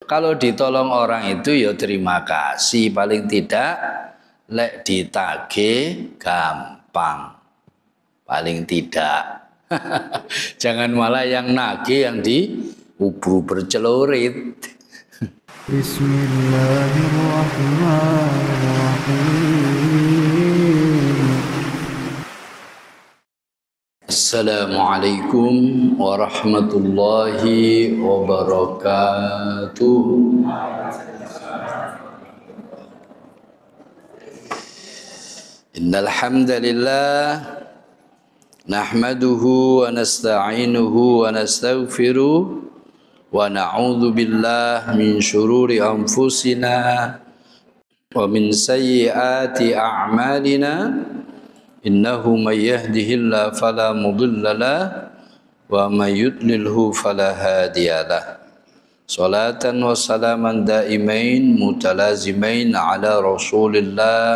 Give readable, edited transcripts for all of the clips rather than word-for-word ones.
Kalau ditolong orang itu ya terima kasih, paling tidak lek ditagih gampang. Paling tidak. Jangan malah yang nagih yang diubur bercelurit. Bismillahirrahmanirrahim. Assalamualaikum warahmatullahi wabarakatuh. Innal hamdalillah nahmaduhu wa nasta'inuhu wa nastaghfiruh wa na'udzu billahi min syururi anfusina wa min sayyiati a'malina. Innahu may yahdihillahu fala mudilla lahu wa may yudlilhu fala hadiyalah. Salatan wa salaman daimain mutalazimain ala Rasulillah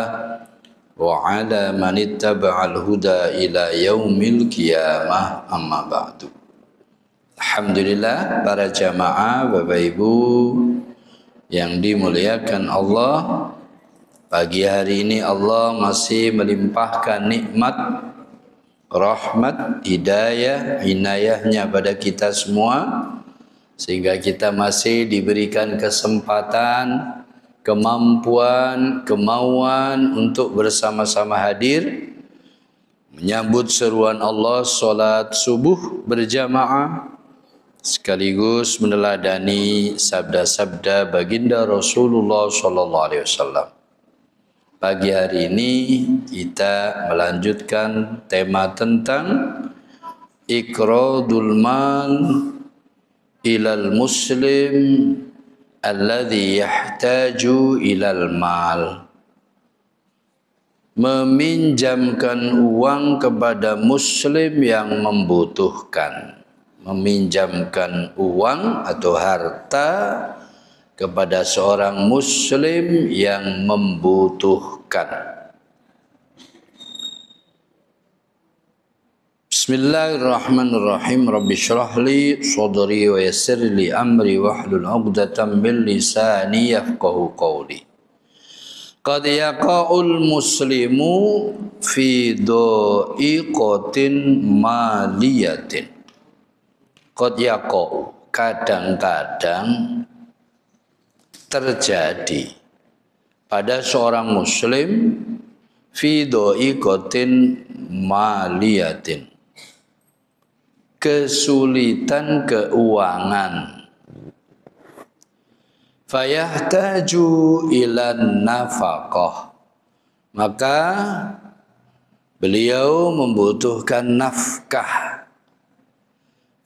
wa ala man ittaba'al huda ila yaumil qiyamah, amma ba'du. Alhamdulillah, para jamaah Bapak Ibu yang dimuliakan Allah, pagi hari ini Allah masih melimpahkan nikmat, rahmat, hidayah, inayahnya pada kita semua, sehingga kita masih diberikan kesempatan, kemampuan, kemauan untuk bersama-sama hadir menyambut seruan Allah salat subuh berjamaah, sekaligus meneladani sabda-sabda baginda Rasulullah sallallahu alaihi wasallam. Pagi hari ini kita melanjutkan tema tentang iqradul mal ilal muslim alladhi yahtaju ilal mal. Meminjamkan uang kepada muslim yang membutuhkan. Meminjamkan uang atau harta kepada seorang muslim yang membutuhkan. Bismillahirrahmanirrahim. Rabbi shrah li sadri wa yassir li amri wahlul 'uqdatam min lisani yafqahu qawli. Qad yaqa'ul muslimu fi dha'iqatin maliyatin. Qad yaqa'u, kadang-kadang terjadi pada seorang muslim fi dha'iqatin maliyatin, kesulitan keuangan, fayahtaju ilan nafaqah, maka beliau membutuhkan nafkah,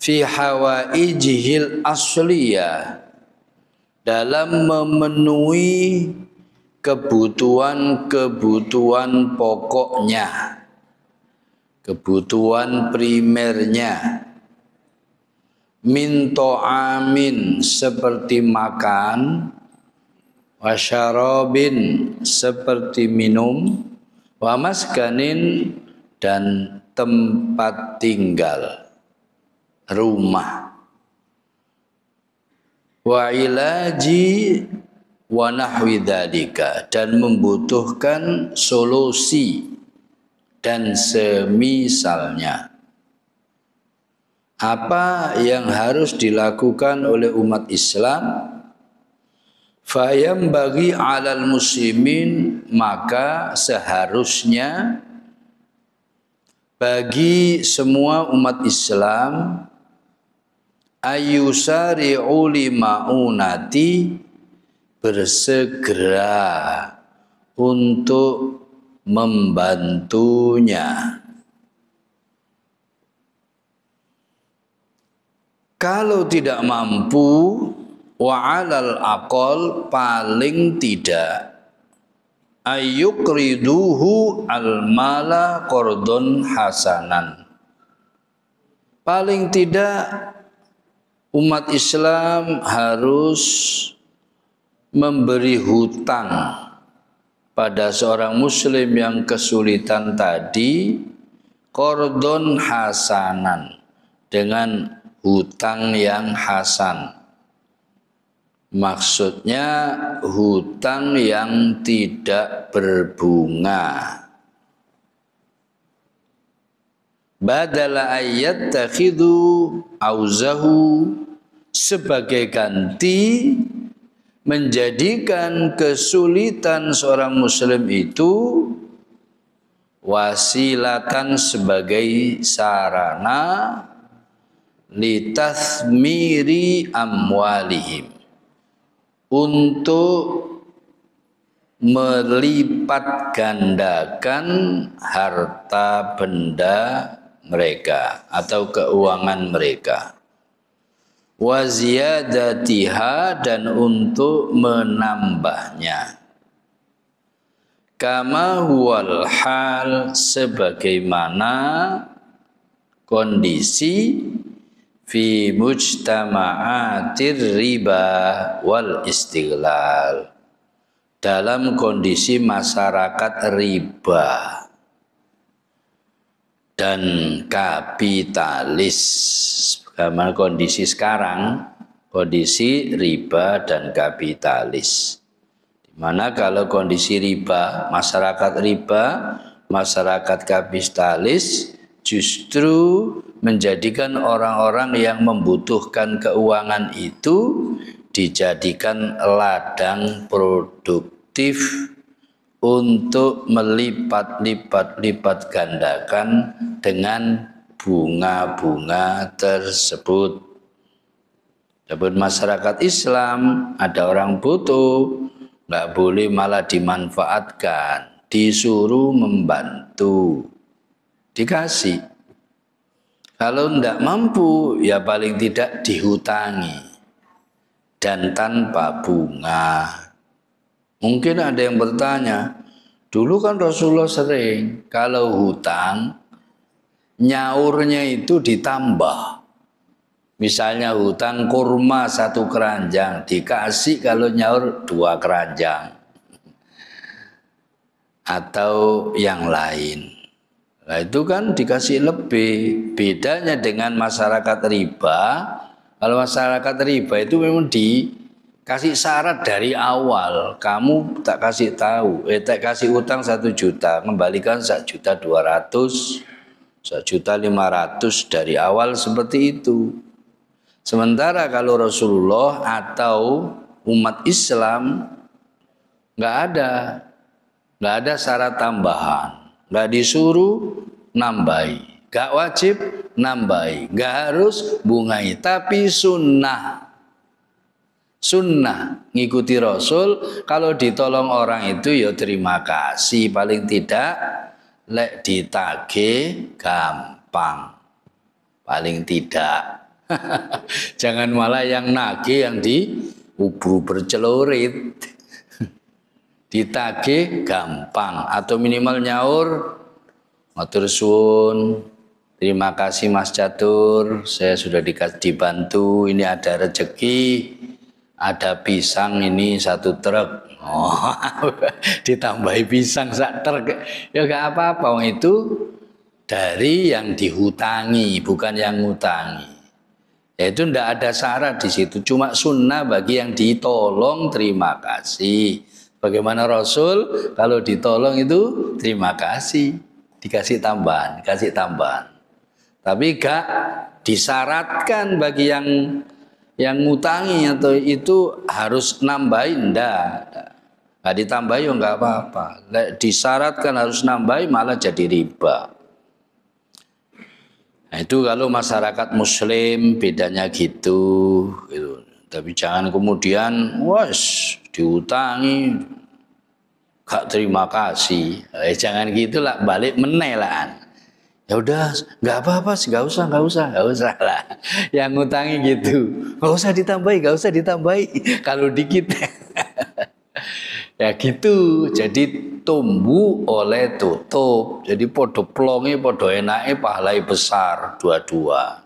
fi hawaijihil asliyah, dalam memenuhi kebutuhan-kebutuhan pokoknya, kebutuhan primernya, min ta'amin, seperti makan, wasyarabin, seperti minum, wa maskanin, dan tempat tinggal, rumah, wa ilaji wa nahwi dzalika, dan membutuhkan solusi dan semisalnya. Apa yang harus dilakukan oleh umat Islam? Fayam bagi alal muslimin, maka seharusnya bagi semua umat Islam ayyusari'u lima'unati, bersegera untuk membantunya. Kalau tidak mampu, wa'alal aqal, paling tidak, ayyukriduhu al-mala qardon hasanan, paling tidak umat Islam harus memberi hutang pada seorang muslim yang kesulitan tadi, qardon hasanan, dengan hutang yang hasan. Maksudnya hutang yang tidak berbunga. Badala ayat takhidu auzahu, sebagai ganti menjadikan kesulitan seorang muslim itu wasilatan sebagai sarana litathmiri amwalihim, untuk melipat gandakan harta benda mereka atau keuangan mereka, wa ziyadatiha, dan untuk menambahnya, kama huwal hal, sebagaimana kondisi fi mujtama'atir riba wal istighlal, dalam kondisi masyarakat riba dan kapitalis. Bagaimana kondisi sekarang, kondisi riba dan kapitalis. Dimana kalau kondisi riba, masyarakat kapitalis justru menjadikan orang-orang yang membutuhkan keuangan itu dijadikan ladang produktif untuk melipat gandakan dengan bunga-bunga tersebut. Dapat masyarakat Islam ada orang butuh, nggak boleh malah dimanfaatkan, disuruh membantu, dikasih. Kalau nggak mampu, ya paling tidak dihutangi dan tanpa bunga. Mungkin ada yang bertanya, dulu kan Rasulullah sering kalau hutang nyaurnya itu ditambah. Misalnya hutang kurma 1 keranjang, dikasih kalau nyaur 2 keranjang. Atau yang lain. Nah itu kan dikasih lebih. Bedanya dengan masyarakat riba, kalau masyarakat riba itu memang dikasih syarat dari awal. Kamu tak kasih tahu, tak kasih utang 1 juta, kembalikan 1.200.000, 1.500.000 dari awal, seperti itu. Sementara kalau Rasulullah atau umat Islam nggak ada syarat tambahan, nggak disuruh nambahi, nggak wajib nambahi, nggak harus bungai, tapi sunnah ngikuti Rasul. Kalau ditolong orang itu ya terima kasih, paling tidak lek ditagih gampang, paling tidak. Jangan malah yang nagih yang diubur bercelurit. Ditagih gampang, atau minimal nyaur, matur suwun, terima kasih Mas Catur, saya sudah dibantu, ini ada rezeki, ada pisang ini 1 truk. Oh, ditambahi pisang 1 truk, ya gak apa-apa, itu dari yang dihutangi, bukan yang ngutangi. Itu tidak ada syarat di situ, cuma sunnah bagi yang ditolong terima kasih. Bagaimana Rasul kalau ditolong itu terima kasih, dikasih tambahan, kasih tambahan. Tapi gak disyaratkan bagi yang ngutangi atau itu harus nambahin, ndak ditambahi ya nggak apa-apa. Disyaratkan harus nambahi malah jadi riba. Nah, itu kalau masyarakat muslim bedanya gitu. Tapi jangan kemudian diutangi gak terima kasih. Jangan gitulah, balik menelan. Ya udah, nggak apa-apa sih, nggak usah lah. Yang ngutangi gitu, nggak usah ditambahi. Kalau dikit, ya gitu. Jadi tumbuh oleh tutup. Jadi podo plongi, podo enake, pahalai besar dua-dua.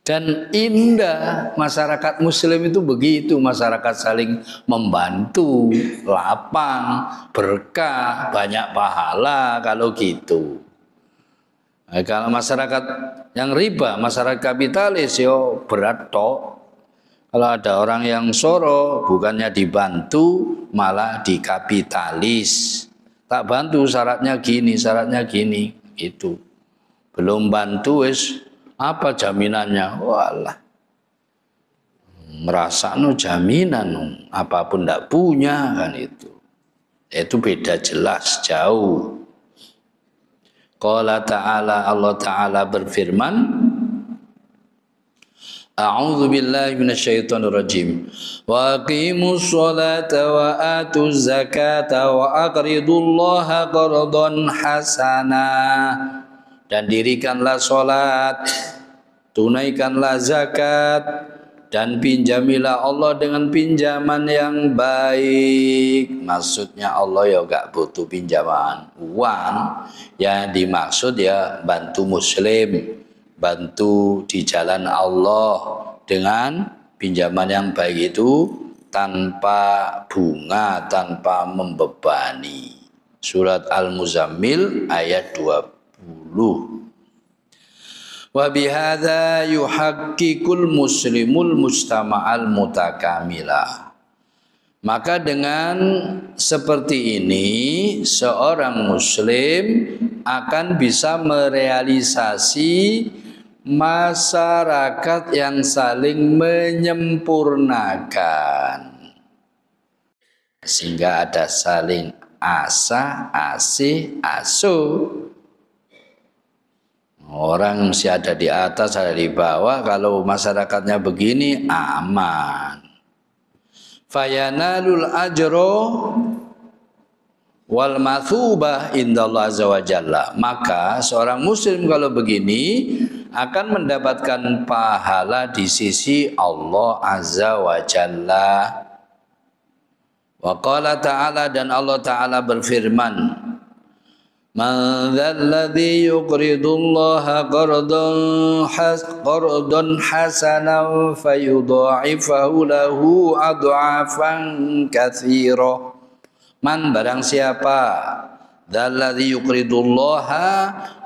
Dan indah masyarakat muslim itu begitu, masyarakat saling membantu, lapang, berkah, banyak pahala kalau gitu. Nah, kalau masyarakat yang riba, masyarakat kapitalis yo berat tok. Kalau ada orang yang soro, bukannya dibantu, malah dikapitalis. Tak bantu, syaratnya gini, itu. Belum bantu, wis apa jaminannya? Walah, merasa no jaminan, apapun tidak punya kan itu. Itu beda jelas, jauh. Qala ta'ala, Allah Ta'ala berfirman, A'udzu billahi minasyaitonir rajim. Wa aqimus sholata wa atuz zakata wa aqridullaha qardan hasana. Dan dirikanlah salat, tunaikanlah zakat, dan pinjamilah Allah dengan pinjaman yang baik. Maksudnya Allah ya gak butuh pinjaman uang, yang dimaksud ya bantu muslim, bantu di jalan Allah dengan pinjaman yang baik itu tanpa bunga, tanpa membebani. Surat Al-Muzammil ayat 20. Wa bihadza yuhaqqiqul muslimul mustama'al mutakamila. Maka dengan seperti ini seorang muslim akan bisa merealisasi masyarakat yang saling menyempurnakan, sehingga ada saling asa, asih, asuh. Orang mesti ada di atas, ada di bawah. Kalau masyarakatnya begini, aman. Fayanalul ajro wal mathubah indallah azza wa jalla. Maka seorang muslim kalau begini akan mendapatkan pahala di sisi Allah azza wa jalla. Wa qala ta'ala, dan Allah Ta'ala berfirman, Man dzalladzi yuqridullaha qardan hasanan fayudha'ifahu lahu ad'afan katsira. Man, barang siapa, dzalladzi yuqridullaha,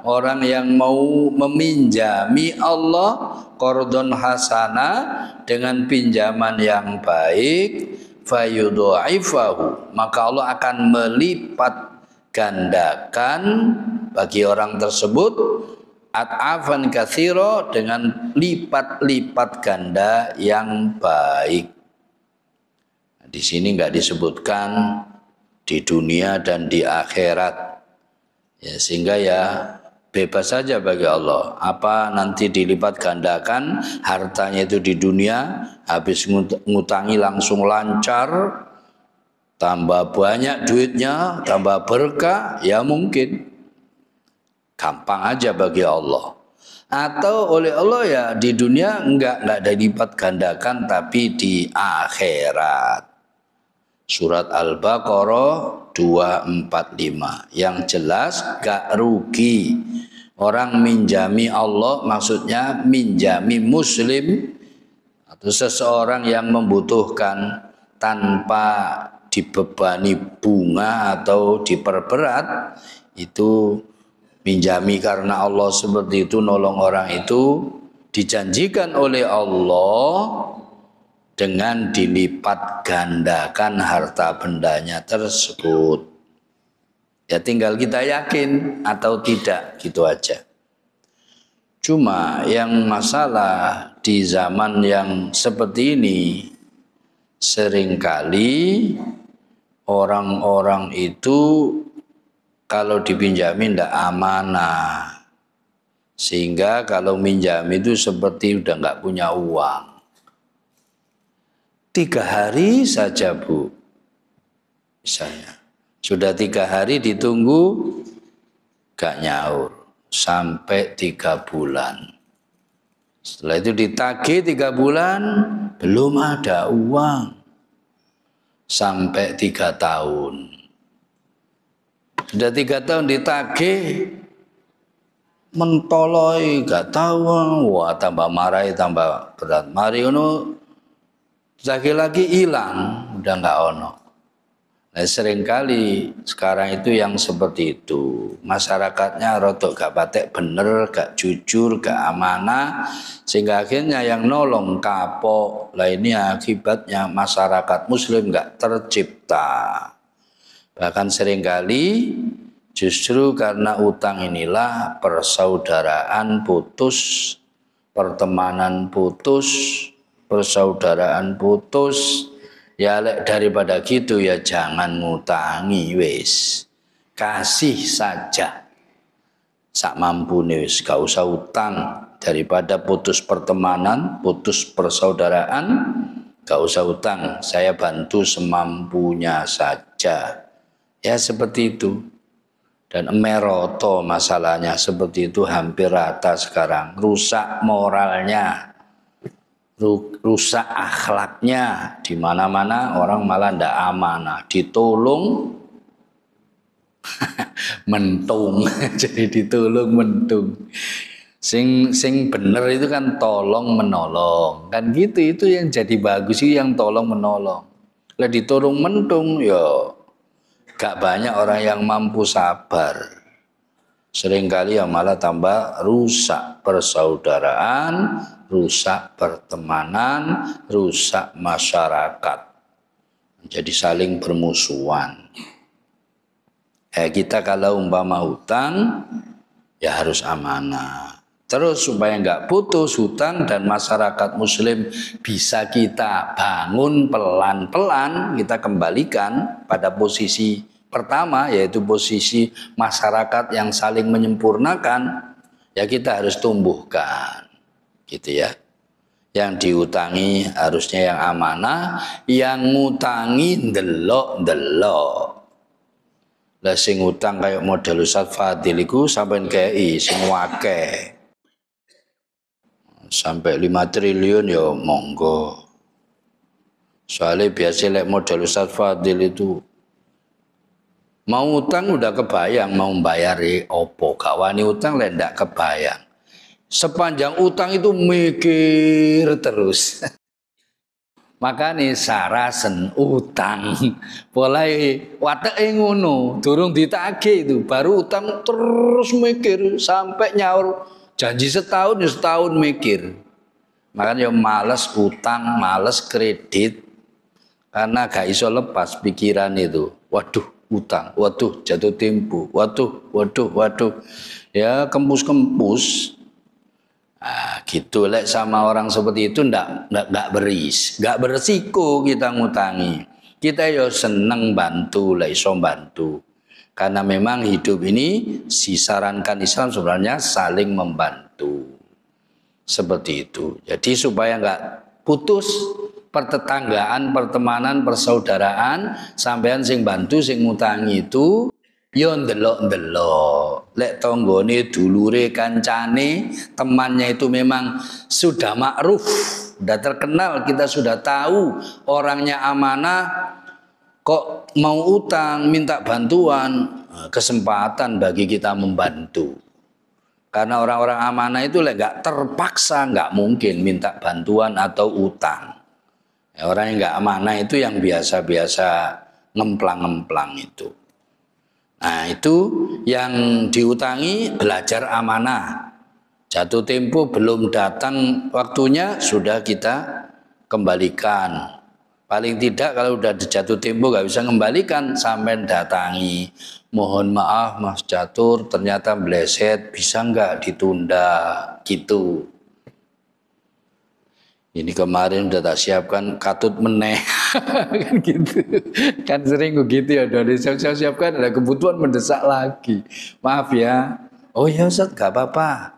orang yang mau meminjami Allah, qardan hasana, dengan pinjaman yang baik, fayudha'ifahu, maka Allah akan melipat gandakan bagi orang tersebut at'afan katsira, dengan lipat-lipat ganda yang baik. Di sini enggak disebutkan di dunia dan di akhirat. Ya, sehingga ya bebas saja bagi Allah. Apa nanti dilipat gandakan hartanya itu di dunia, habis ngutangi langsung lancar, tambah banyak duitnya, tambah berkah, ya mungkin. Gampang aja bagi Allah. Atau oleh Allah ya di dunia enggak dilipat gandakan, tapi di akhirat. Surat Al-Baqarah 245. Yang jelas gak rugi. Orang minjami Allah, maksudnya minjami muslim atau seseorang yang membutuhkan tanpa dibebani bunga atau diperberat, itu minjami karena Allah seperti itu, nolong orang itu dijanjikan oleh Allah dengan dilipat gandakan harta bendanya tersebut. Ya tinggal kita yakin atau tidak, gitu aja. Cuma yang masalah di zaman yang seperti ini, seringkali orang-orang itu kalau dipinjami tidak amanah, sehingga kalau minjam itu seperti udah nggak punya uang. 3 hari saja Bu, misalnya sudah 3 hari ditunggu gak nyaur, sampai 3 bulan. Setelah itu ditagih 3 bulan, belum ada uang, sampai 3 tahun. Sudah 3 tahun ditagih, mentoloi, gak tahu, wah tambah marah, tambah berat. Mari ono, lagi hilang, udah gak ono. Nah, seringkali sekarang itu yang seperti itu. Masyarakatnya rodok gak patek bener, gak jujur, gak amanah, sehingga akhirnya yang nolong kapok. Lah ini akibatnya masyarakat muslim gak tercipta. Bahkan seringkali justru karena utang inilah persaudaraan putus, pertemanan putus, persaudaraan putus. Ya daripada gitu ya jangan ngutangi wis. Kasih saja sak mampune wis, gak usah utang. Daripada putus pertemanan, putus persaudaraan, gak usah utang. Saya bantu semampunya saja. Ya seperti itu. Dan meroto masalahnya seperti itu hampir rata sekarang. Rusak moralnya, rusak akhlaknya, di mana-mana orang malah ndak amanah, ditolong mentung, jadi ditolong mentung. Sing bener itu kan tolong menolong, kan gitu, itu yang jadi bagus itu yang tolong menolong. Lah ditolong mentung ya gak banyak orang yang mampu sabar. Seringkali ya malah tambah rusak persaudaraan, rusak pertemanan, rusak masyarakat. Jadi saling bermusuhan. Kita kalau umpama hutang, ya harus amanah. Terus supaya nggak putus hutang dan masyarakat muslim bisa kita bangun pelan-pelan, kita kembalikan pada posisi pertama, yaitu posisi masyarakat yang saling menyempurnakan, ya kita harus tumbuhkan, gitu ya. Yang diutangi harusnya yang amanah, yang ngutangi ndelok-ndelok. Lah sing utang kayak model Ustaz Fadil iku sampean kei sing akeh. Sampai 5 triliun ya monggo. Soalnya biasa lek model Ustaz Fadil itu mau utang udah kebayang mau bayari opo, gak wani utang lek ndak kebayang. Sepanjang utang itu mikir terus. Makanya sarasen utang, mulai wateke ngono, durung ditagih itu, baru utang terus mikir sampai nyaur janji setahun ya setahun mikir. Makanya males utang, males kredit, karena gak iso lepas pikiran itu. Waduh utang, waduh jatuh tempo, waduh, ya kempus. Nah, gitu lek sama orang seperti itu ndak beresiko kita ngutangi. Kita yo seneng bantu, lek iso bantu. Karena memang hidup ini disarankan Islam sebenarnya saling membantu. Seperti itu. Jadi supaya nggak putus pertetanggaan, pertemanan, persaudaraan, sampean sing bantu sing ngutangi itu yo ndelok-ndelok. Lek tanggane dulure kancane, temannya itu memang sudah makruf, sudah terkenal, kita sudah tahu orangnya amanah, kok mau utang, minta bantuan, kesempatan bagi kita membantu. Karena orang-orang amanah itu lek gak terpaksa, gak mungkin minta bantuan atau utang. Ya, orang yang gak amanah itu yang biasa-biasa ngemplang-ngemplang itu. Nah itu yang diutangi belajar amanah. Jatuh tempo belum datang waktunya sudah kita kembalikan. Paling tidak kalau udah jatuh tempo gak bisa kembalikan, sampai datangi. Mohon maaf Mas Catur ternyata meleset, bisa nggak ditunda gitu. Ini kemarin udah tak siapkan katut meneh kan gitu. Kan sering begitu ya, udah siapkan ada kebutuhan mendesak lagi. Maaf ya. Oh ya Ustaz gak apa-apa.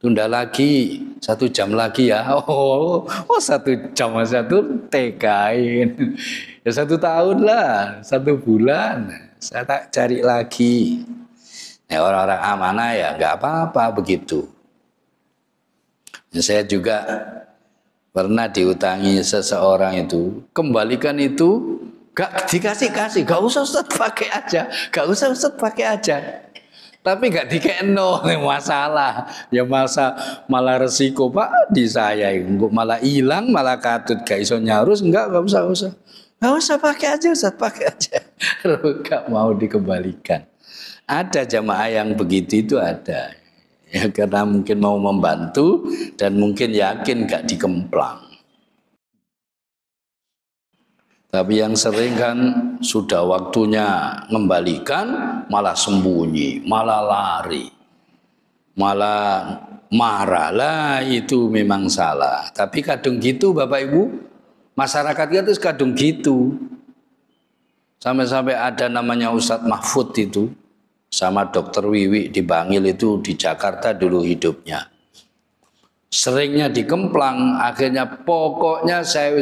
Tunda lagi 1 jam lagi ya. Oh 1 jam Mas Catur tekain. Ya 1 tahun lah, 1 bulan. Saya tak cari lagi. Nah, orang-orang amanah ya gak apa-apa begitu. Dan saya juga pernah diutangi seseorang itu, kembalikan itu gak dikasih-kasih, gak usah Ustaz pakai aja, gak usah Ustaz pakai aja. Tapi gak dikeno masalah, ya malah resiko Pak di saya, malah hilang, malah katut gak iso nyarus, gak usah. Nggak usah pakai aja Ustaz, pakai aja. Nggak mau dikembalikan. Ada jamaah yang begitu itu ada. Ya, karena mungkin mau membantu dan mungkin yakin gak dikemplang. Tapi yang sering kan sudah waktunya mengembalikan malah sembunyi, malah lari, malah marah lah, itu memang salah. Tapi kadang gitu Bapak Ibu, masyarakat kita tuh kadang gitu. Sampai-sampai ada namanya Ustadz Mahfud itu sama Dokter Wiwi di Bangil itu di Jakarta dulu hidupnya. Seringnya dikemplang, akhirnya pokoknya saya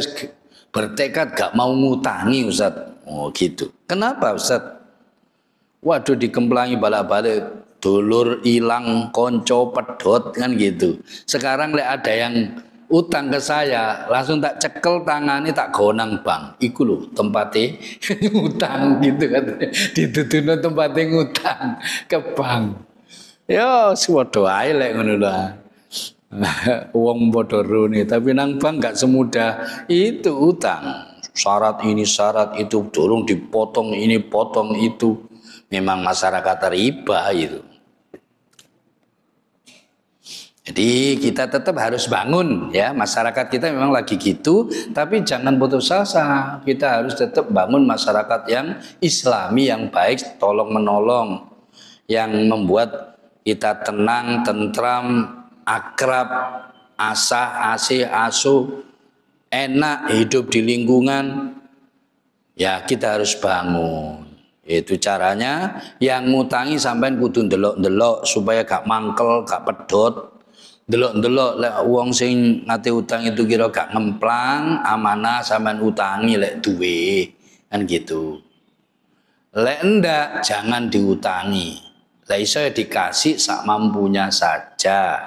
bertekad gak mau ngutangi Ustadz. Oh gitu. Kenapa Ustadz? Waduh dikemplangi balik-balik, dulur hilang, konco pedot kan gitu. Sekarang ada yang utang ke saya, langsung tak cekel tangani tak gonang bang. Iku lho tempatnya utang gitu kan. Dituduhno tempatnya ngutang ke bank. Ya padha ae lek ngono lah. Wong padha rone, tapi nang bank gak semudah itu utang. Syarat ini syarat itu, dorong dipotong ini potong itu. Memang masyarakat riba itu. Jadi kita tetap harus bangun ya, masyarakat kita memang lagi gitu, tapi jangan putus asa. Kita harus tetap bangun masyarakat yang Islami yang baik, tolong menolong, yang membuat kita tenang, tentram, akrab, asah, asih, asuh, enak hidup di lingkungan. Ya kita harus bangun. Itu caranya, yang ngutangi sampean kudu ndelok-ndelok supaya gak mangkel, gak pedot. Ndelok-ndelok lek wong sing ngate utang itu kira gak ngemplang, amanah sampean utangi lek duwe. Kan gitu. Lek enggak jangan diutangi. Lek iso ya dikasih sak mampunya saja.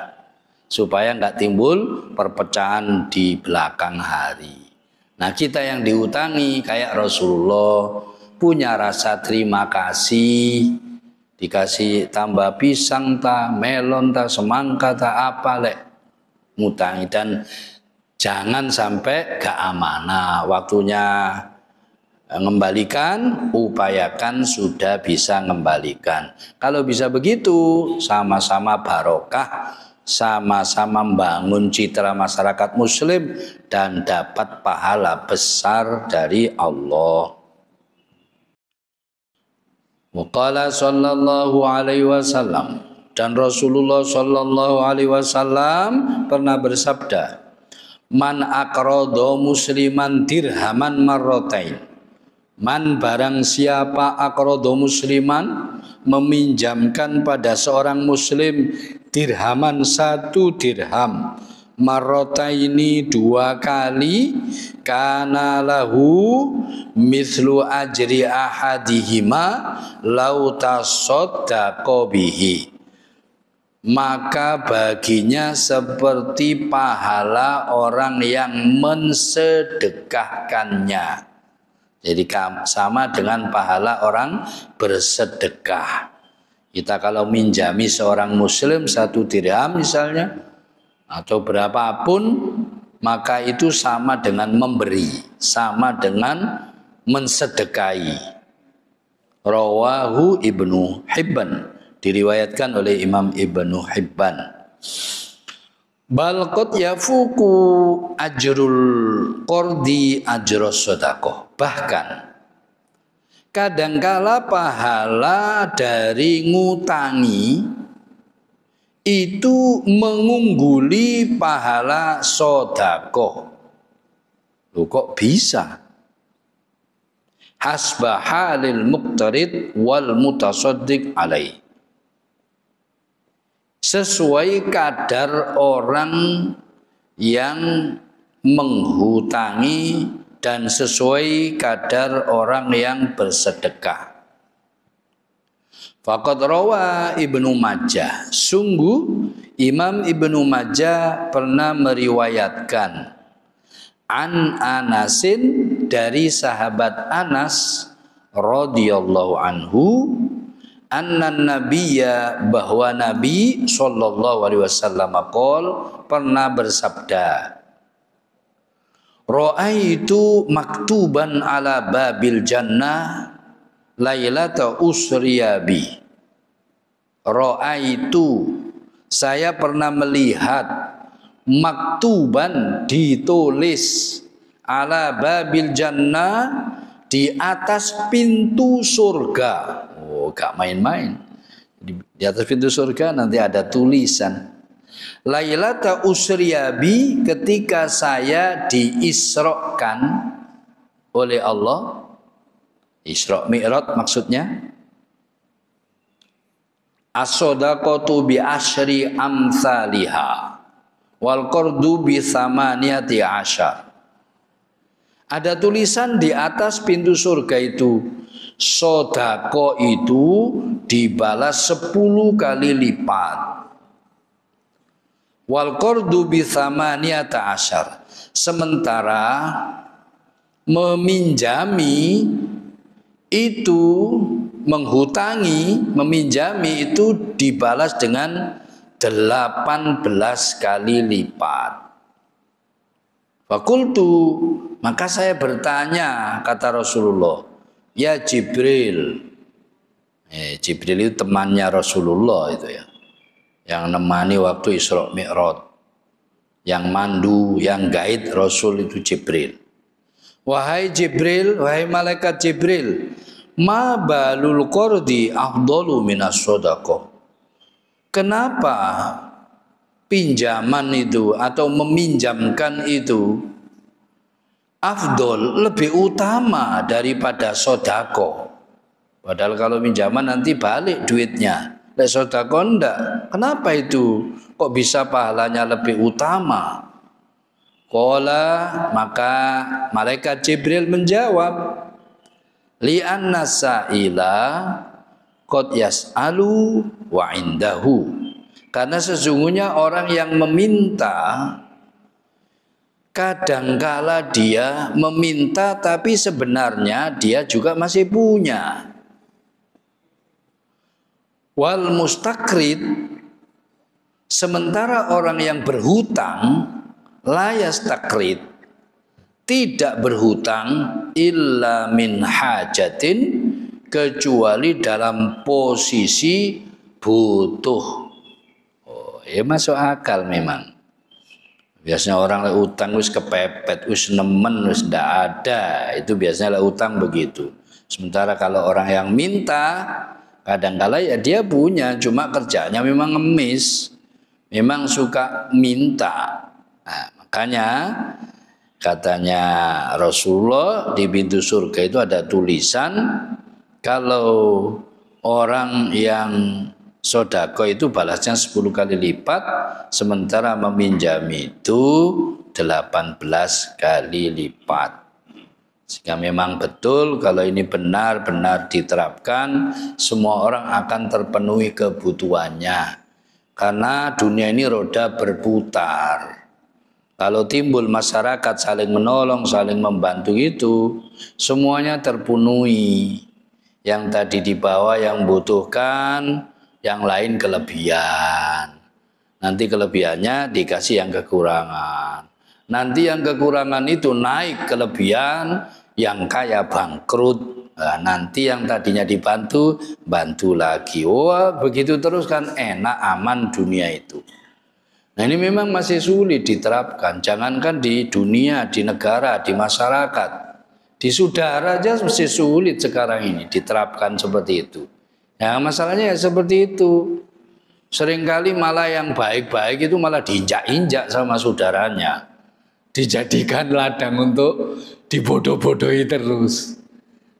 Supaya enggak timbul perpecahan di belakang hari. Nah, kita yang diutangi kayak Rasulullah punya rasa terima kasih, dikasih tambah pisang ta, melon ta, semangka ta, apa lek ngutangi. Dan jangan sampai gak amanah, waktunya mengembalikan, upayakan sudah bisa mengembalikan. Kalau bisa begitu, sama-sama barokah, sama-sama membangun citra masyarakat muslim dan dapat pahala besar dari Allah. Waqala sallallahu alaihi wasallam, dan Rasulullah sallallahu alaihi wasallam pernah bersabda, man aqrada musliman dirhaman marratain. Man barang siapa aqrada musliman meminjamkan pada seorang muslim dirhaman 1 dirham, marrotaini 2 kali, kana lahu mislu ajri ahadihima lau tasaddaqa bihi, maka baginya seperti pahala orang yang mensedekahkannya. Jadi sama dengan pahala orang bersedekah. Kita kalau minjami seorang muslim 1 dirham misalnya, atau berapapun, maka itu sama dengan memberi, sama dengan mensedekahi. Rawahu Ibnu Hibban, diriwayatkan oleh Imam Ibnu Hibban. Bal qad yafuku ajrul qardi ajros sedekah. Bahkan kadangkala pahala dari ngutangi itu mengungguli pahala sedekah. Loh kok bisa? Hasba halil muqtarid wal mutasaddiq alaih. Sesuai kadar orang yang menghutangi dan sesuai kadar orang yang bersedekah. Faqad rawa Ibnu Majah, sungguh Imam Ibnu Majah pernah meriwayatkan an Anasin, dari sahabat Anas radhiyallahu anhu, anna nabiyya, bahwa Nabi sallallahu alaihi wasallam pernah bersabda, Ra'aitu maktuban ala babil jannah lailata usriya bi. Ra'aitu, saya pernah melihat, maktuban, ditulis, ala babil jannah, di atas pintu surga. Oh, gak main-main. Di atas pintu surga nanti ada tulisan. Lailata usriyabi, ketika saya diisrokan oleh Allah. Isra Mi'raj maksudnya. As-shadaqatu bi asyri amsalihha wal qardu bi thamaniyati asyar. Ada tulisan di atas pintu surga itu, sodako itu dibalas 10 kali lipat. Wal qardu bi thamaniyata asyar. Sementara meminjami itu, menghutangi, meminjami itu dibalas dengan 18 kali lipat. Fakultu, maka saya bertanya, kata Rasulullah, ya Jibril. Jibril itu temannya Rasulullah itu ya, yang nemani waktu Isra Mi'raj, yang mandu, yang guide Rasul itu Jibril. Wahai Jibril, wahai malaikat Jibril, ma balul qardi afdalu minas shadaqah. Kenapa pinjaman itu atau meminjamkan itu afdol, lebih utama daripada sodako? Padahal kalau pinjaman nanti balik duitnya, lek sodako enggak. Kenapa itu? Kok bisa pahalanya lebih utama? Qala, maka malaikat Jibril menjawab, li'anna sa'ila qad yas'alu wa indahu. Karena sesungguhnya orang yang meminta, kadangkala dia meminta tapi sebenarnya dia juga masih punya. Wal mustaqrid, sementara orang yang berhutang, la yastaqrid, tidak berhutang illa min hajatin, kecuali dalam posisi butuh. Oh, ya masuk akal memang. Biasanya orang lek utang wis kepepet, wis nemen, wis ndak ada. Itu biasanya lek utang begitu. Sementara kalau orang yang minta, kadang-kala ya dia punya, cuma kerjanya memang ngemis, memang suka minta. Nah, makanya katanya Rasulullah, di pintu surga itu ada tulisan, kalau orang yang sodako itu balasnya 10 kali lipat, sementara meminjam itu 18 kali lipat. Sehingga memang betul kalau ini benar-benar diterapkan, semua orang akan terpenuhi kebutuhannya. Karena dunia ini roda berputar. Kalau timbul masyarakat saling menolong, saling membantu itu, semuanya terpenuhi. Yang tadi di bawah yang butuhkan, yang lain kelebihan. Nanti kelebihannya dikasih yang kekurangan. Nanti yang kekurangan itu naik kelebihan, yang kaya bangkrut. Nah, nanti yang tadinya dibantu, bantu lagi. Wah, begitu terus kan enak, aman dunia itu. Nah, ini memang masih sulit diterapkan. Jangankan di dunia, di negara, di masyarakat, di saudara aja masih sulit sekarang ini diterapkan seperti itu. Ya, masalahnya ya seperti itu. Seringkali malah yang baik-baik itu malah diinjak-injak sama saudaranya. Dijadikan ladang untuk dibodoh-bodohi terus.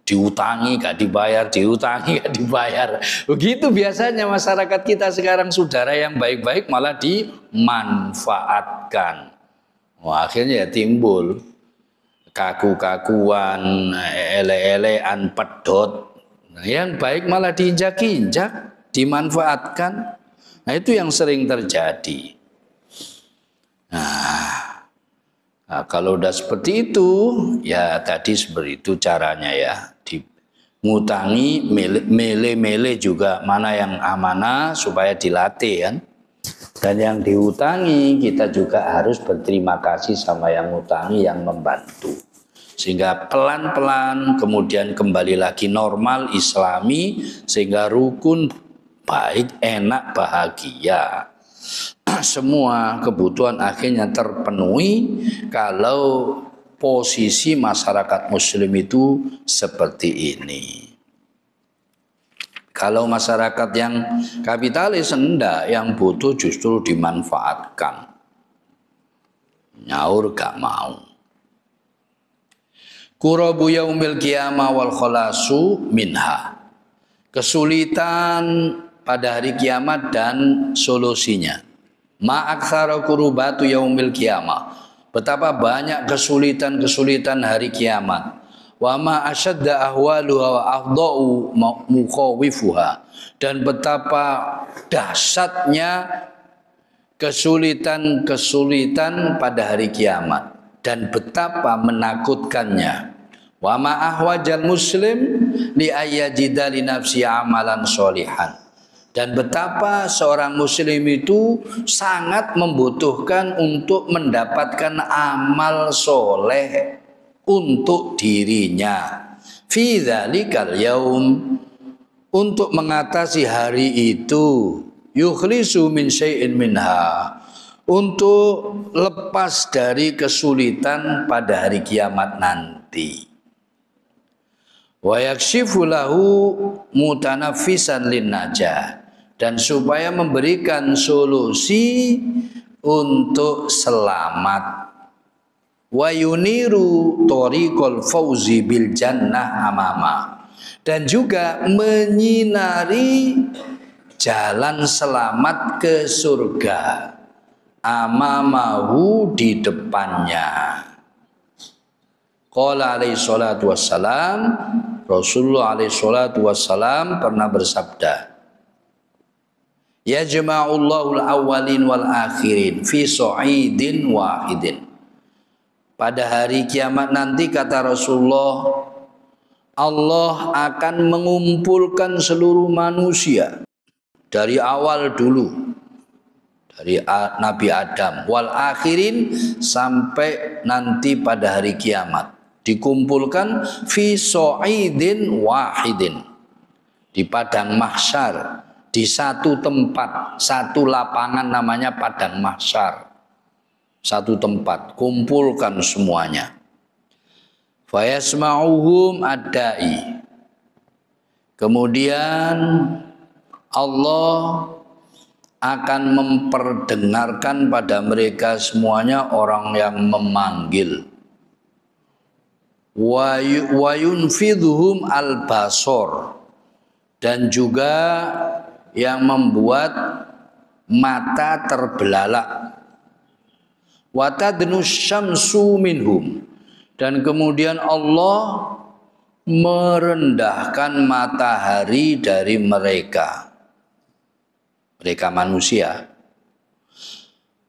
Diutangi gak dibayar, diutangi gak dibayar. Begitu biasanya masyarakat kita sekarang, saudara yang baik-baik malah dimanfaatkan. Wah, akhirnya ya timbul kaku-kakuan, ele-elean, pedot. Nah, yang baik malah diinjak-injak, dimanfaatkan. Nah, itu yang sering terjadi. Nah, kalau udah seperti itu, ya tadi seperti itu caranya ya. Ngutangi, mele-mele juga mana yang amanah supaya dilatih kan. Dan yang diutangi kita juga harus berterima kasih sama yang ngutangi, yang membantu. Sehingga pelan-pelan kemudian kembali lagi normal islami, sehingga rukun, baik, enak, bahagia. Semua kebutuhan akhirnya terpenuhi kalau posisi masyarakat muslim itu seperti ini. Kalau masyarakat yang kapitalis enggak, yang butuh justru dimanfaatkan. Nyaur gak mau. Kurabu yaumil qiyamah wal khalasu minha. Kesulitan pada hari kiamat dan solusinya. Ma'aktsara kurubatu yaumil qiyamah. Betapa banyak kesulitan-kesulitan hari kiamat. Wa ma asyadda ahwaluha wa afdau mukhawifuha. Dan betapa dahsyatnya kesulitan-kesulitan pada hari kiamat dan betapa menakutkannya. Wa ma ahwajal muslim li ayyajida li nafsi amalan sholihan. Dan betapa seorang muslim itu sangat membutuhkan untuk mendapatkan amal soleh untuk dirinya. Fi dzalikal yaum, untuk mengatasi hari itu, yukhlisu min syai'in minha, untuk lepas dari kesulitan pada hari kiamat nanti. Wa yakshifu lahu mutanaffisan lin najah, dan supaya memberikan solusi untuk selamat. Wa yuniru tariqal fauzi bil jannah amama, dan juga menyinari jalan selamat ke surga amamahu, di depannya. Qala alaihi salatu wassalam, Rasulullah alaihi salatu wassalam pernah bersabda, yajma'ullahu al-awwalin wal akhirin fi sa'idin wahidin. Pada hari kiamat nanti, kata Rasulullah, Allah akan mengumpulkan seluruh manusia dari awal dulu, dari Nabi Adam wal akhirin, sampai nanti pada hari kiamat, dikumpulkan fi sa'idin wahidin, di padang mahsyar, di satu tempat, satu lapangan namanya padang mahsyar. Satu tempat, kumpulkan semuanya. Fayasma'uhum ad-da'i. Kemudian Allah akan memperdengarkan pada mereka semuanya orang yang memanggil. Wa yunfidhuhum al-basor, dan juga yang membuat mata terbelalak. Wa tadnu syamsu minhum, dan kemudian Allah merendahkan matahari dari mereka, mereka manusia.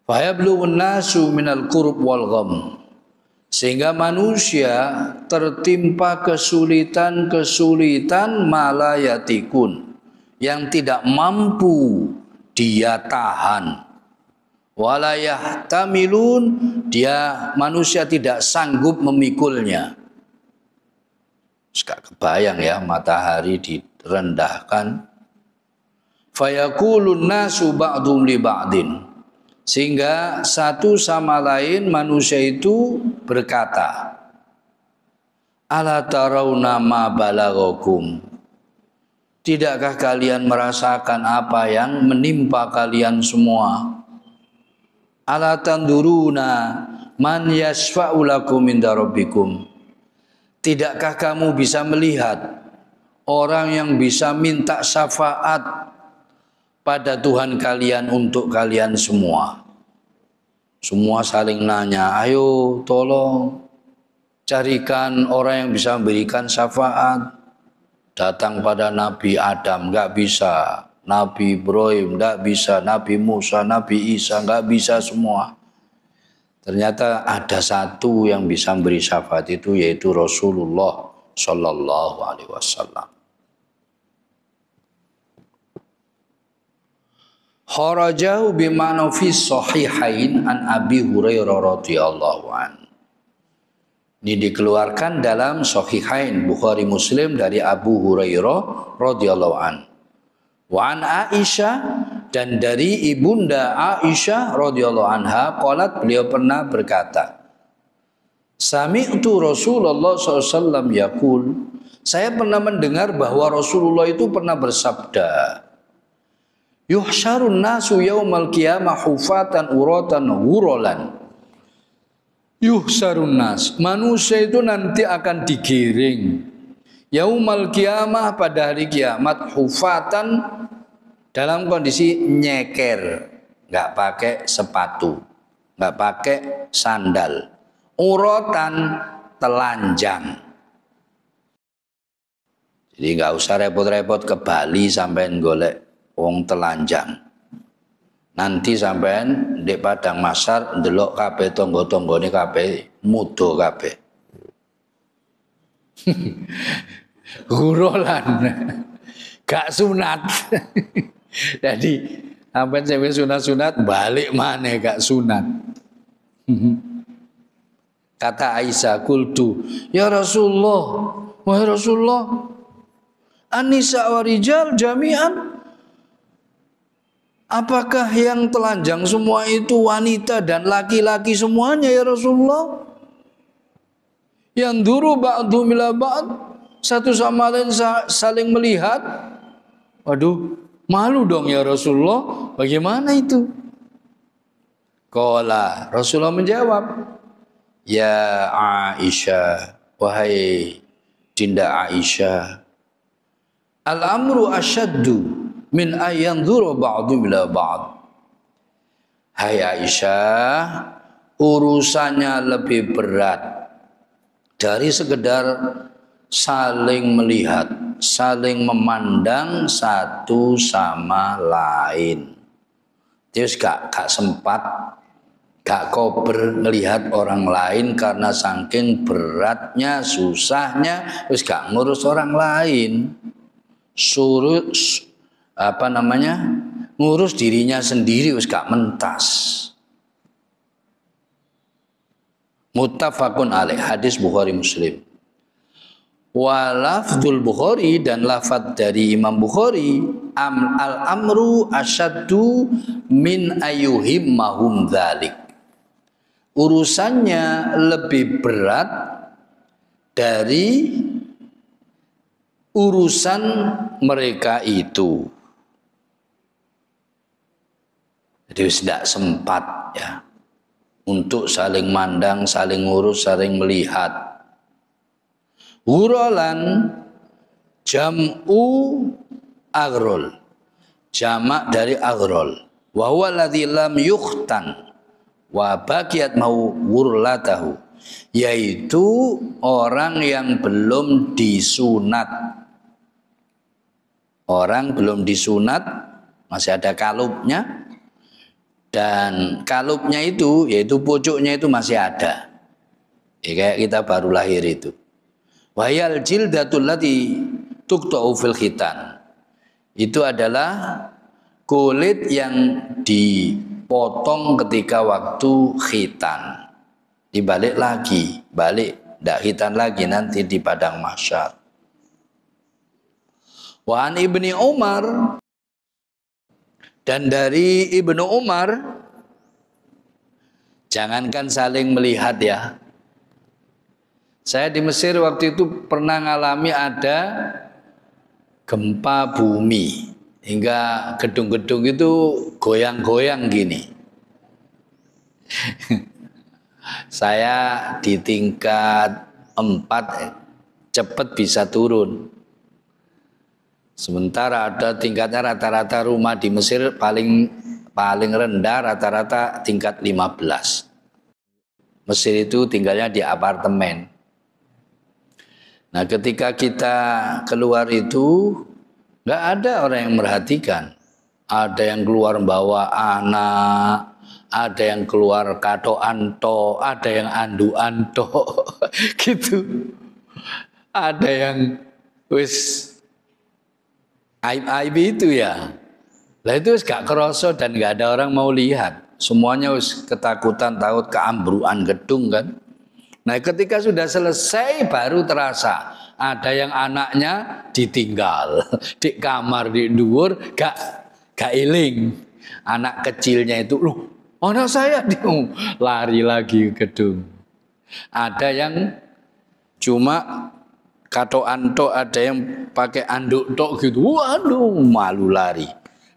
Fayablughu nasu minal kurub wal gham, sehingga manusia tertimpa kesulitan-kesulitan malayatikun, yang tidak mampu dia tahan. Walayah tamilun, dia manusia tidak sanggup memikulnya. Gak kebayang ya, matahari direndahkan. Fayakulun nasu ba'dum li ba'din, sehingga satu sama lain manusia itu berkata, ala tarawna ma balaghakum, tidakkah kalian merasakan apa yang menimpa kalian semua? Ala tanduruna man yashfa'u lakum inda rabbikum, tidakkah kamu bisa melihat orang yang bisa minta syafaat pada Tuhan kalian untuk kalian semua? Semua saling nanya, ayo tolong carikan orang yang bisa memberikan syafaat. Datang pada Nabi Adam, nggak bisa. Nabi Ibrahim nggak bisa, Nabi Musa, Nabi Isa nggak bisa semua. Ternyata ada satu yang bisa memberi syafaat itu, yaitu Rasulullah Shallallahu Alaihi Wasallam. Kharajahu bima'na fi sahihain an Abi Hurairah radhiyallahu an. Ini dikeluarkan dalam Sahihain Bukhari Muslim dari Abu Hurairah radhiyallahu an. Wa an Aisyah, dan dari ibunda Aisyah radhiyallahu anha qalat, beliau pernah berkata, Sami'tu Rasulullah SAW yaqul, saya pernah mendengar bahwa Rasulullah itu pernah bersabda, yuhsyarun nasu yaumal qiyamah hufatan uratan hurolan. Yuhsyarun nas, manusia itu nanti akan digiring yaumal qiyamah, pada hari kiamat, hufatan, dalam kondisi nyeker, nggak pakai sepatu, nggak pakai sandal, uratan, telanjang. Jadi nggak usah repot-repot ke Bali sampean golek wong telanjang. Nanti sampean di padang masar ndelok kabeh tangga-tanggane kabeh muda kabeh. Hurolan. Gak sunat. Jadi sampean sing sunat-sunat balik maneh gak sunat. Kata Aisyah, kultu, ya Rasulullah, wahai Rasulullah, anisa wa rijal jami'an, apakah yang telanjang semua itu wanita dan laki-laki semuanya ya Rasulullah? Yang duru ba'du mila ba'd, satu sama lain saling melihat. Waduh, malu dong ya Rasulullah, bagaimana itu? Qala, Rasulullah menjawab, ya Aisyah, wahai Dinda Aisyah, al-amru asyaddu min ayanzuru ba'du ila ba'd. Hai Aisyah, urusannya lebih berat dari sekedar saling melihat, saling memandang satu sama lain. Terus gak sempat, gak kober ngelihat orang lain karena saking beratnya, susahnya, terus gak ngurus orang lain. Suruh ngurus dirinya sendiri wis gak mentas. Muttafaqun alaih, hadis Bukhari Muslim. Wa lafdzul Bukhari, dan lafadz dari Imam Bukhari, al-amru asyaddu min ayyuhimmahum dzalik. Urusannya lebih berat dari urusan mereka itu. Jadi tidak sempat ya untuk saling mandang, saling ngurus, saling melihat. Hurolan jam'u agrol, jamak dari agrol. Wa huwa alladzi lam yukhtan wa baqiyat mawurlatahu, yaitu orang yang belum disunat. Orang belum disunat, masih ada kalupnya, dan kalupnya itu, yaitu pucuknya itu masih ada. Ya, kayak kita baru lahir itu. Wahayal jildatul lati tuqta'u fil khitan. Itu adalah kulit yang dipotong ketika waktu khitan. Dibalik lagi, balik, tidak khitan lagi nanti di padang mahsyar. Wa an Ibni Umar, dan dari Ibnu Umar, jangankan saling melihat ya. Saya di Mesir waktu itu pernah ngalami ada gempa bumi, hingga gedung-gedung itu goyang-goyang gini. Saya di tingkat 4 cepat bisa turun. Sementara ada tingkatnya rata-rata rumah di Mesir paling rendah rata-rata tingkat 15. Mesir itu tinggalnya di apartemen. Nah, ketika kita keluar itu nggak ada orang yang merhatikan. Ada yang keluar bawa anak, ada yang keluar kato-anto, ada yang andu-anto, gitu. Ada yang wis aib-aib itu ya. Lah itu gak kerasa dan gak ada orang mau lihat. Semuanya wis ketakutan, takut keambruan gedung kan. Nah ketika sudah selesai baru terasa ada yang anaknya ditinggal di kamar di dhuwur gak iling. Anak kecilnya itu, loh anak saya lari lagi ke gedung. Ada yang cuma katoan tok, ada yang pakai anduk tok gitu. Waduh, malu lari.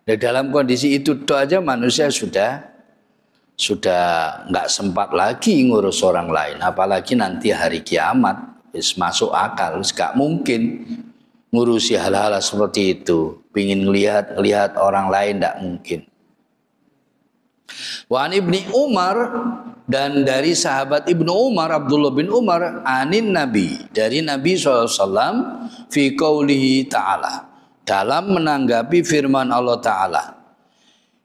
Dan dalam kondisi itu tok aja manusia sudah nggak sempat lagi ngurus orang lain, apalagi nanti hari kiamat. Wis masuk akal, wis gak mungkin ngurusi hal-hal seperti itu. Pingin ngelihat orang lain tidak mungkin. Wa an Ibni Umar, dan dari sahabat Ibnu Umar, Abdullah bin Umar, anin Nabi, dari Nabi SAW, fi qaulihi ta'ala, dalam menanggapi firman Allah Ta'ala,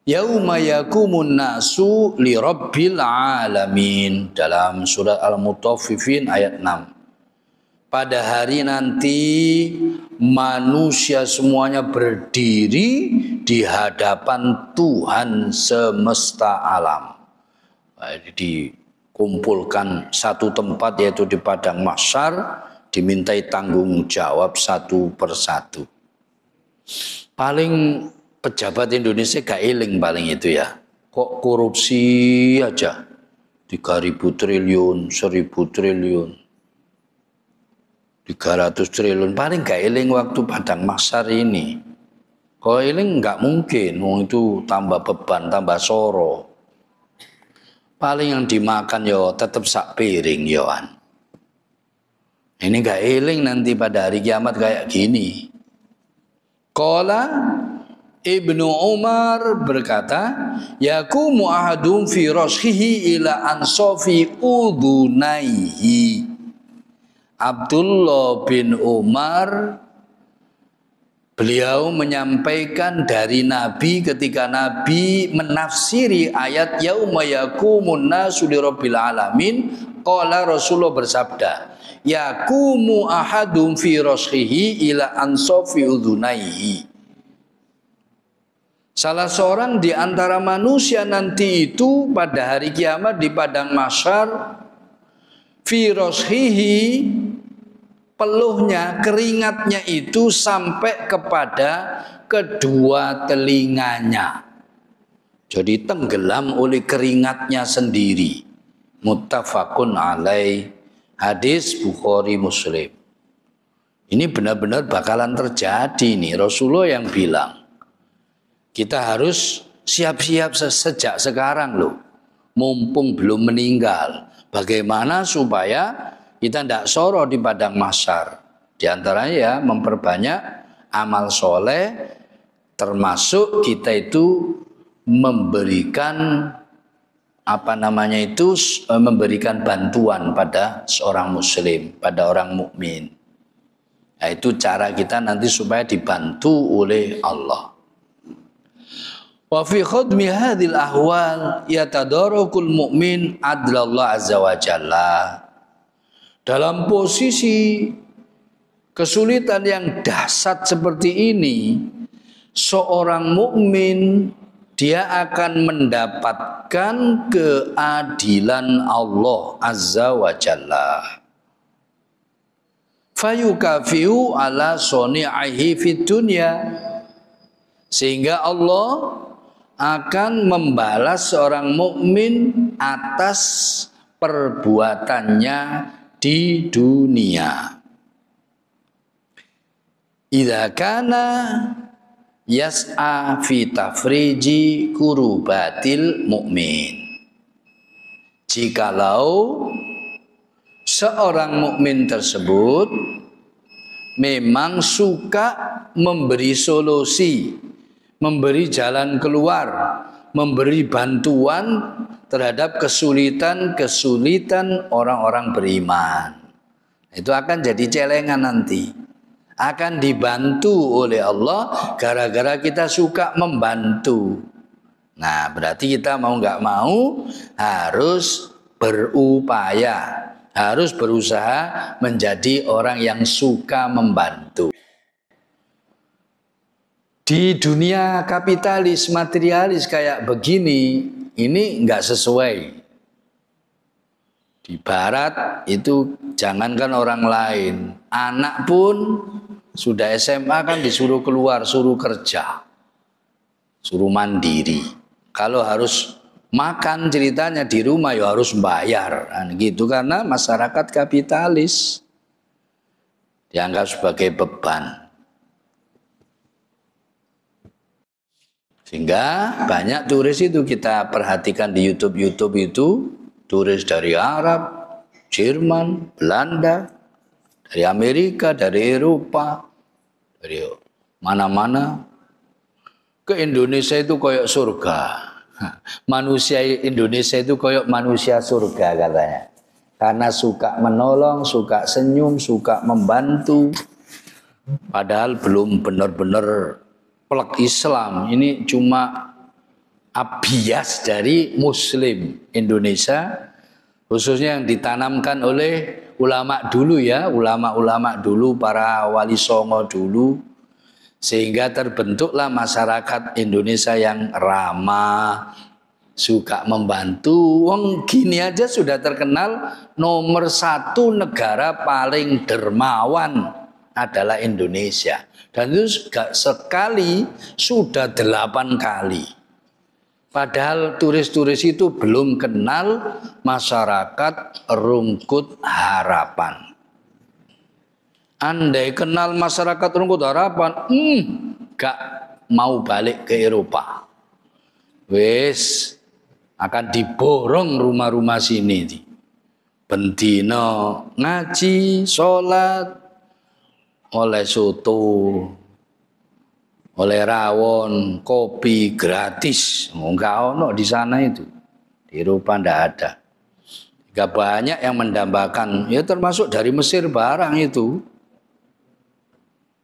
yauma yakumun nasu li rabbil alamin, dalam surat Al-Mutaffifin ayat 6. Pada hari nanti manusia semuanya berdiri di hadapan Tuhan semesta alam. Dikumpulkan satu tempat, yaitu di padang mahsyar, dimintai tanggung jawab satu persatu. Paling pejabat Indonesia gak eling paling itu ya. Kok korupsi aja 3.000 triliun, 1.000 triliun, 300 triliun, paling gak eling waktu padang mahsyar ini. Kalau eling gak mungkin, itu tambah beban, tambah soro. Paling yang dimakan yo tetap sak piring yoan. Ini gak eling nanti pada hari kiamat kayak gini. Qala Ibnu Umar berkata, yakumu ahadum fi rashihi ila ansofi udunaihi. Abdullah bin Umar, beliau menyampaikan dari Nabi ketika Nabi menafsiri ayat yauma yakumun nasu lirabbil alamin. Qala Rasulullah bersabda, yakumu ahadum fi rashihi ila ansofi udunaihi. Salah seorang di antara manusia nanti itu pada hari kiamat di padang mahsyar, fi rashihi, peluhnya, keringatnya itu sampai kepada kedua telinganya. Jadi tenggelam oleh keringatnya sendiri. Muttafaqun alaih, hadis Bukhari Muslim. Ini benar-benar bakalan terjadi nih. Rasulullah yang bilang, kita harus siap-siap sejak sekarang loh. Mumpung belum meninggal. Bagaimana supaya kita tidak soro di padang mahsyar. Di antaranya ya memperbanyak amal soleh, termasuk kita itu memberikan memberikan bantuan pada seorang muslim, pada orang mukmin. Nah, itu cara kita nanti supaya dibantu oleh Allah. Wa fi khadmi hadhil ahwal yatadarakul mu'min adlallah azza wa jalla. Dalam posisi kesulitan yang dahsyat seperti ini, seorang mukmin dia akan mendapatkan keadilan Allah azza wa jalla. Fayukafiu ala soni'ihi fid dunya, sehingga Allah akan membalas seorang mukmin atas perbuatannya di dunia. Idza kana yas'a fi tafriji kurubatil mukmin. Jikalau seorang mukmin tersebut memang suka memberi solusi, memberi jalan keluar, memberi bantuan terhadap kesulitan orang-orang beriman. Itu akan jadi celengan nanti. Akan dibantu oleh Allah gara-gara kita suka membantu. Nah, berarti kita mau nggak mau harus berupaya, harus berusaha menjadi orang yang suka membantu. Di dunia kapitalis, materialis kayak begini, ini nggak sesuai. Di barat itu jangankan orang lain, anak pun sudah SMA kan disuruh keluar, suruh kerja, suruh mandiri. Kalau harus makan ceritanya di rumah ya harus bayar, gitu karena masyarakat kapitalis dianggap sebagai beban. Sehingga banyak turis itu kita perhatikan di YouTube itu turis dari Arab, Jerman, Belanda, dari Amerika, dari Eropa, dari mana-mana ke Indonesia itu koyok surga. Manusia Indonesia itu koyok manusia surga katanya. Karena suka menolong, suka senyum, suka membantu. Padahal belum benar-benar pelak Islam, ini cuma bias dari Muslim Indonesia, khususnya yang ditanamkan oleh ulama dulu ya, ulama-ulama dulu, para wali songo dulu, sehingga terbentuklah masyarakat Indonesia yang ramah, suka membantu. Wong gini aja sudah terkenal nomor 1 negara paling dermawan adalah Indonesia. Dan itu sekali sudah 8 kali. Padahal turis-turis itu belum kenal masyarakat Rungkut Harapan. Andai kenal masyarakat Rungkut Harapan, gak mau balik ke Eropa. Wes akan diborong rumah-rumah sini. Bendino ngaji, sholat, oleh soto, oleh rawon, kopi gratis. Enggak ono di sana itu. Di Eropa enggak ada. Enggak banyak yang mendambakan, ya termasuk dari Mesir barang itu.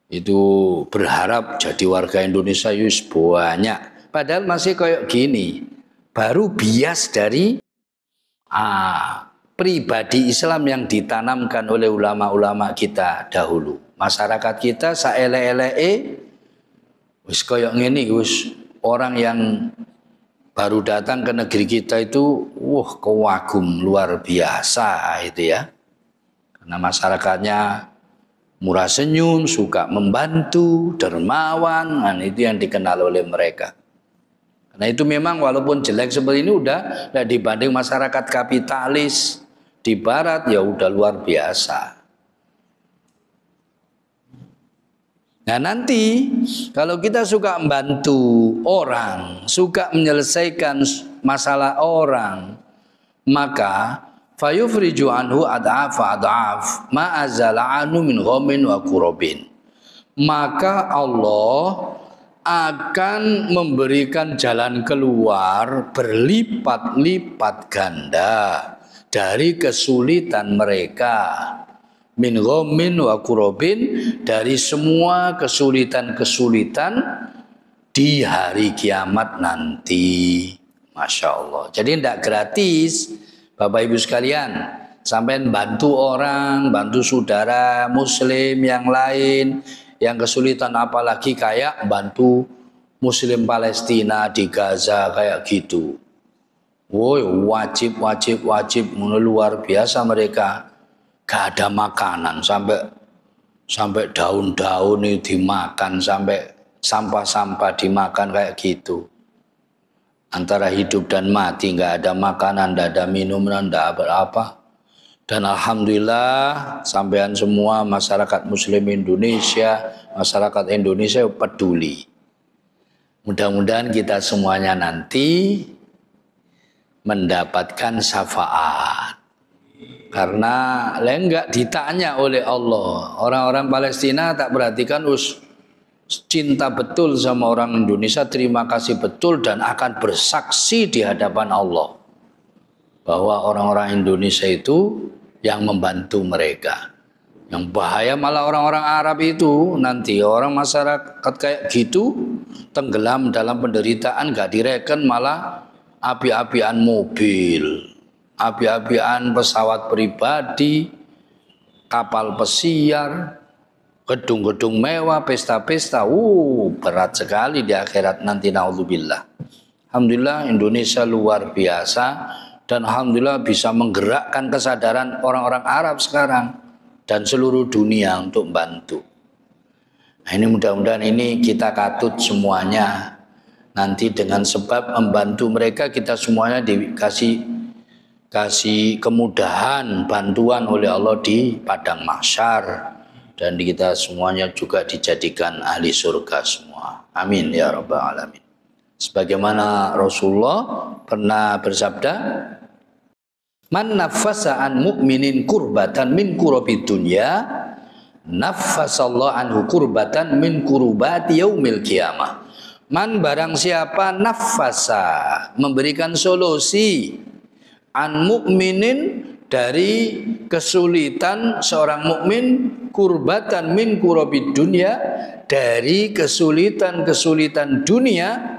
Itu berharap jadi warga Indonesia yus banyak. Padahal masih kayak gini. Baru bias dari pribadi Islam yang ditanamkan oleh ulama-ulama kita dahulu. Masyarakat kita saele-ele wis koyok ngene wis, orang yang baru datang ke negeri kita itu kewagum luar biasa itu ya. Karena masyarakatnya murah senyum, suka membantu, dermawan, itu yang dikenal oleh mereka. Karena itu memang walaupun jelek seperti ini udah dibanding masyarakat kapitalis di barat ya udah luar biasa. Nah nanti kalau kita suka membantu orang, suka menyelesaikan masalah orang, maka fayufriju anhu ad'af ma azala anhu min ghamin wa kurabin. Maka Allah akan memberikan jalan keluar berlipat-lipat ganda dari kesulitan mereka. Min ghamin wa kurabin, dari semua kesulitan-kesulitan di hari kiamat nanti. Masya Allah. Jadi tidak gratis Bapak Ibu sekalian. Sampai bantu orang, bantu saudara muslim yang lain yang kesulitan, apalagi kayak bantu muslim Palestina di Gaza kayak gitu. Woi, wajib luar biasa mereka. Gak ada makanan, sampai daun-daun itu dimakan, sampai sampah-sampah dimakan kayak gitu. Antara hidup dan mati, gak ada makanan, gak ada minuman, gak apa-apa. Dan alhamdulillah sampean semua masyarakat muslim Indonesia, masyarakat Indonesia peduli. Mudah-mudahan kita semuanya nanti mendapatkan syafaat. Karena enggak ditanya oleh Allah. Orang-orang Palestina tak perhatikan cinta betul sama orang Indonesia, terima kasih betul dan akan bersaksi di hadapan Allah bahwa orang-orang Indonesia itu yang membantu mereka. Yang bahaya malah orang-orang Arab itu, nanti orang masyarakat kayak gitu tenggelam dalam penderitaan, gak direken, malah api-apian mobil, api-apian pesawat pribadi, kapal pesiar, gedung-gedung mewah, pesta-pesta. Berat sekali di akhirat nanti, naudzubillah. Alhamdulillah Indonesia luar biasa dan alhamdulillah bisa menggerakkan kesadaran orang-orang Arab sekarang dan seluruh dunia untuk bantu. Nah, ini mudah-mudahan ini kita katut semuanya. Nanti dengan sebab membantu mereka kita semuanya dikasih kemudahan, bantuan oleh Allah di padang mahsyar, dan kita semuanya juga dijadikan ahli surga semua. Amin ya rabbal alamin. Sebagaimana Rasulullah pernah bersabda, man nafasa an mu'minin kurbatan min kurabid dunya, naffasallahu anhu kurbatan min kurubati yaumil qiyamah. Man barang siapa nafasa, memberikan solusi, an mu'minin dari kesulitan seorang mukmin, kurbatan min kurabid dunya dari kesulitan-kesulitan dunia,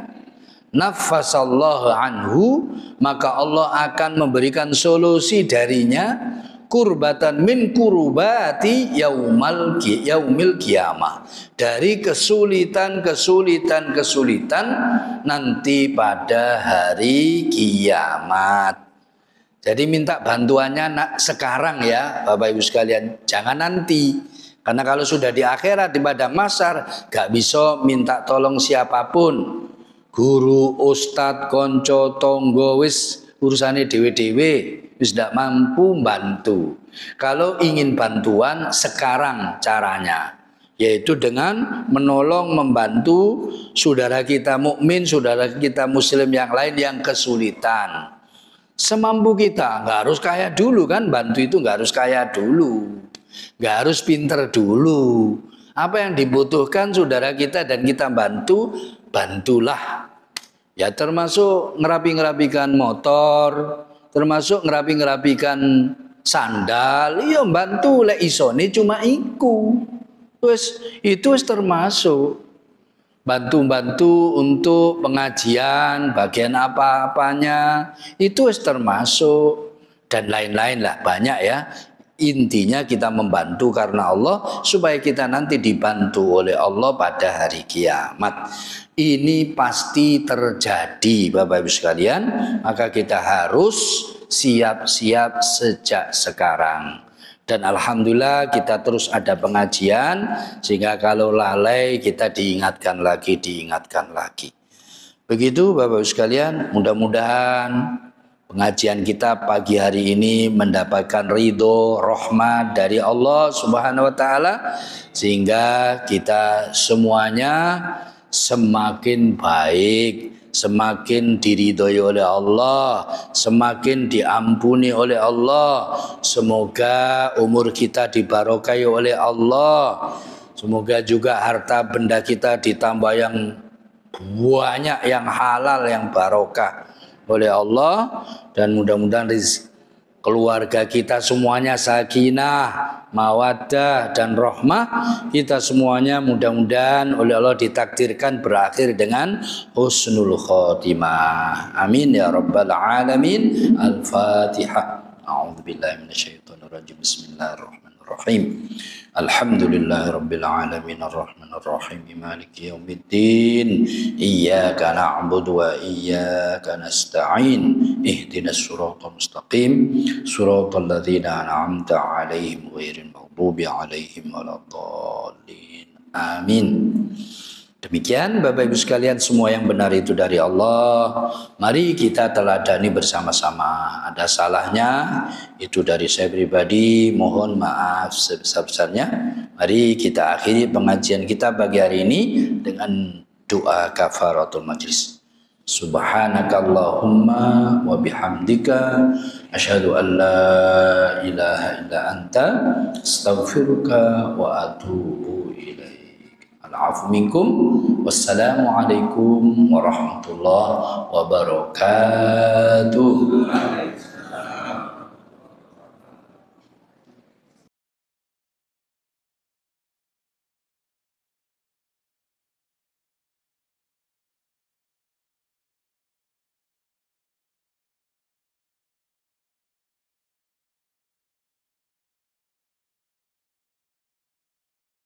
naffasallahu anhu, maka Allah akan memberikan solusi darinya, kurbatan min kurubati yaumil qiyamah, dari kesulitan nanti pada hari kiamat. Jadi minta bantuannya sekarang ya Bapak Ibu sekalian, jangan nanti. Karena kalau sudah di akhirat di padang mahsyar gak bisa minta tolong siapapun. Guru, ustadz, konco, tonggo, wis urusannya dewe-dewe, wis tidak mampu bantu. Kalau ingin bantuan sekarang caranya, yaitu dengan menolong, membantu saudara kita mukmin, saudara kita muslim yang lain yang kesulitan. Semampu kita, nggak harus kaya dulu kan, bantu itu nggak harus kaya dulu, nggak harus pinter dulu. Apa yang dibutuhkan saudara kita dan kita bantu, bantulah. Ya termasuk ngerapi-ngerapikan motor, termasuk ngerapi-ngerapikan sandal, iya bantu lek isone cuma iku. Itu termasuk bantu-bantu untuk pengajian, bagian apa-apanya, itu termasuk, dan lain-lain lah, banyak ya. Intinya kita membantu karena Allah supaya kita nanti dibantu oleh Allah pada hari kiamat. Ini pasti terjadi Bapak Ibu sekalian, maka kita harus siap-siap sejak sekarang. Dan alhamdulillah kita terus ada pengajian, sehingga kalau lalai kita diingatkan lagi. Begitu Bapak Ibu sekalian, mudah-mudahan pengajian kita pagi hari ini mendapatkan ridho, rahmat dari Allah Subhanahu wa taala, sehingga kita semuanya semakin baik, semakin diridhoi oleh Allah, semakin diampuni oleh Allah. Semoga umur kita dibarokai oleh Allah. Semoga juga harta benda kita ditambah yang banyak, yang halal, yang barokah oleh Allah. Dan mudah-mudahan keluarga kita semuanya sakinah, mawaddah dan rahmah. Kita semuanya mudah-mudahan oleh Allah ditakdirkan berakhir dengan husnul khotimah. Amin ya rabbal alamin. Al-Fatihah. A'udzubillahi minasyaitonirrajim. Bismillahirrahmanirrahim. Alhamdulillahi rabbil alamin arrahmanir rahim maliki yaumiddin iyyaka na'budu wa iyyaka nasta'in ihdinas siratal mustaqim siratal ladzina an'amta 'alaihim ghairil maghdubi 'alaihim waladdallin. Amin. Demikian Bapak Ibu sekalian, semua yang benar itu dari Allah. Mari kita teladani bersama-sama. Ada salahnya itu dari saya pribadi, mohon maaf sebesar-besarnya. Mari kita akhiri pengajian kita pagi hari ini dengan doa kafaratul majlis. Subhanakallahumma wa bihamdika asyhadu an la ilaha illa anta astaghfiruka wa atubu ilaik. Al-'afwu minkum. Wassalamualaikum warahmatullahi wabarakatuh.